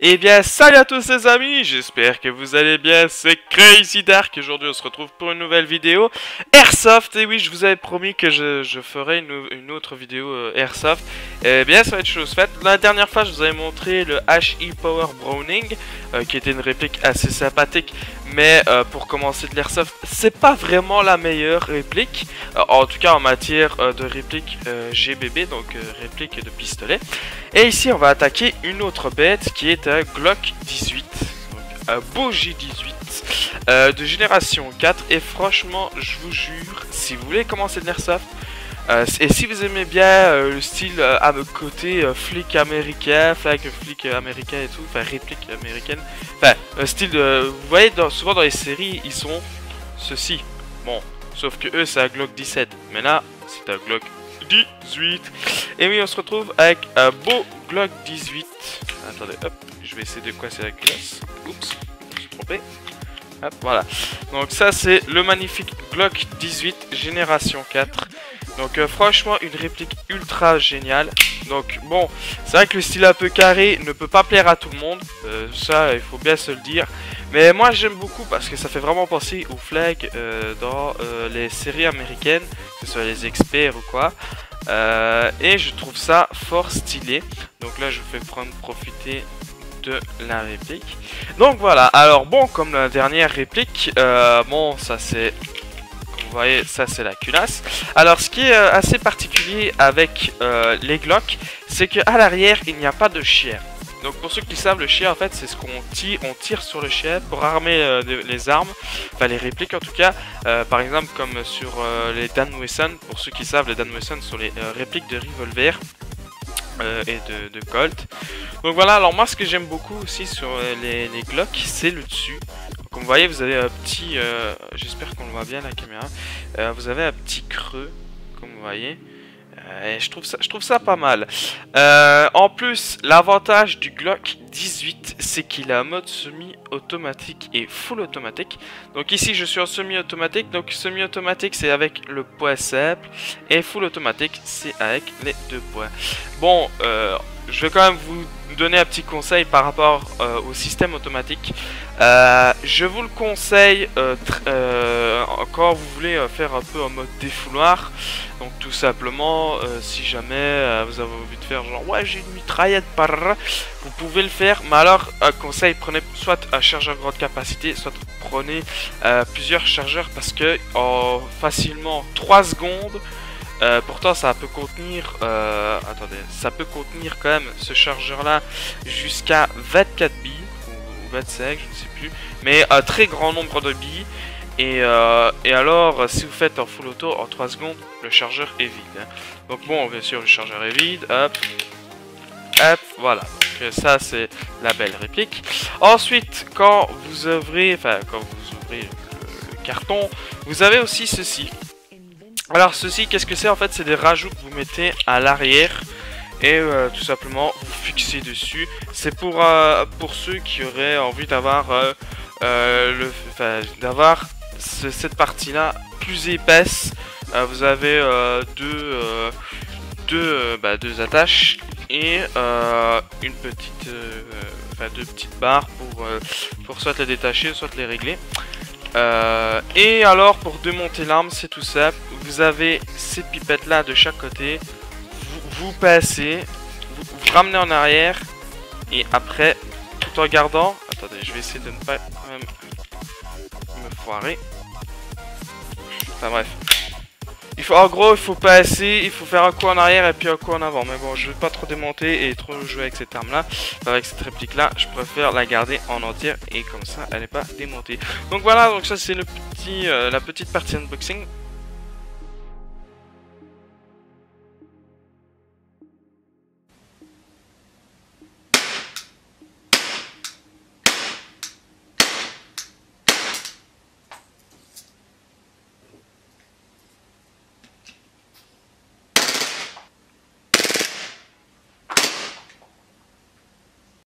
Eh bien, salut à tous les amis, j'espère que vous allez bien, c'est Crazy Dark. Aujourd'hui on se retrouve pour une nouvelle vidéo Airsoft. Et oui, je vous avais promis que je ferais une autre vidéo Airsoft. Eh bien, ça va être chose faite. La dernière fois, je vous avais montré le HE Power Browning, qui était une réplique assez sympathique. Mais pour commencer de l'Airsoft, c'est pas vraiment la meilleure réplique. En tout cas en matière de réplique GBB, donc réplique de pistolet. Et ici on va attaquer une autre bête qui est un Glock 18, donc un beau J18 de génération 4. Et franchement je vous jure, si vous voulez commencer de l'Airsoft, et si vous aimez bien le style à côté flic américain, flic américain et tout, enfin réplique américaine, enfin style de, vous voyez souvent dans les séries ils sont ceci, bon, sauf que eux c'est un Glock 17, mais là c'est un Glock 18. Et oui, on se retrouve avec un beau Glock 18. Attendez, hop, je vais essayer de quoi c'est la culasse. Oups, je me suis trompé. Hop, voilà. Donc ça c'est le magnifique Glock 18 génération 4. Donc franchement une réplique ultra géniale. Donc bon, c'est vrai que le style un peu carré ne peut pas plaire à tout le monde, ça il faut bien se le dire. Mais moi j'aime beaucoup parce que ça fait vraiment penser aux flags dans les séries américaines, que ce soit les experts ou quoi. Et je trouve ça fort stylé. Donc là je vous fais prendre profiter de la réplique. Donc voilà, alors bon, comme la dernière réplique, bon ça c'est... Vous voyez, ça c'est la culasse. Alors ce qui est assez particulier avec les Glock, c'est qu'à l'arrière il n'y a pas de chien. Donc pour ceux qui savent, le chien en fait c'est ce qu'on tire, on tire sur le chien pour armer les armes, enfin les répliques en tout cas, par exemple comme sur les Dan Wesson. Pour ceux qui savent, les Dan Wesson sont les répliques de revolver et de Colt. Donc voilà, alors moi ce que j'aime beaucoup aussi sur les Glock, c'est le dessus. Comme vous voyez, vous avez un petit, j'espère qu'on le voit bien la caméra, vous avez un petit creux, comme vous voyez. Et je trouve ça pas mal. En plus, l'avantage du Glock 18, c'est qu'il a un mode semi-automatique et full automatique. Donc ici, je suis en semi-automatique. Donc semi-automatique, c'est avec le poing simple. Et full automatique, c'est avec les deux poings. Bon, je vais quand même vous donner un petit conseil par rapport au système automatique. Je vous le conseille quand vous voulez faire un peu en mode défouloir. Donc tout simplement, si jamais vous avez envie de faire genre ouais j'ai une mitraillette par là, vous pouvez le faire. Mais alors conseil, prenez soit un chargeur grande capacité, soit prenez plusieurs chargeurs, parce que en facilement 3 secondes, pourtant ça peut contenir attendez, ça peut contenir quand même ce chargeur là jusqu'à 24 billes ou 25, je ne sais plus, mais un très grand nombre de billes. Et alors si vous faites en full auto en 3 secondes, le chargeur est vide, hein. Donc bon, bien sûr le chargeur est vide, hop hop, voilà. Donc ça c'est la belle réplique. Ensuite quand vous ouvrez, le carton, vous avez aussi ceci. Alors ceci, qu'est-ce que c'est en fait? C'est des rajouts que vous mettez à l'arrière et tout simplement vous fixez dessus. C'est pour ceux qui auraient envie d'avoir cette partie là plus épaisse. Vous avez deux attaches et une petite deux petites barres pour soit les détacher soit les régler. Et alors pour démonter l'arme, c'est tout simple. Vous avez ces pipettes là de chaque côté. Vous passez, vous ramenez en arrière, et après, tout en gardant, attendez, je vais essayer de ne pas même me foirer. Enfin bref, en gros il faut passer, il faut faire un coup en arrière et puis un coup en avant. Mais bon, je vais pas trop démonter et trop jouer avec cette arme là, avec cette réplique là. Je préfère la garder en entière et comme ça elle n'est pas démontée. Donc voilà, donc ça c'est le petit la petite partie unboxing.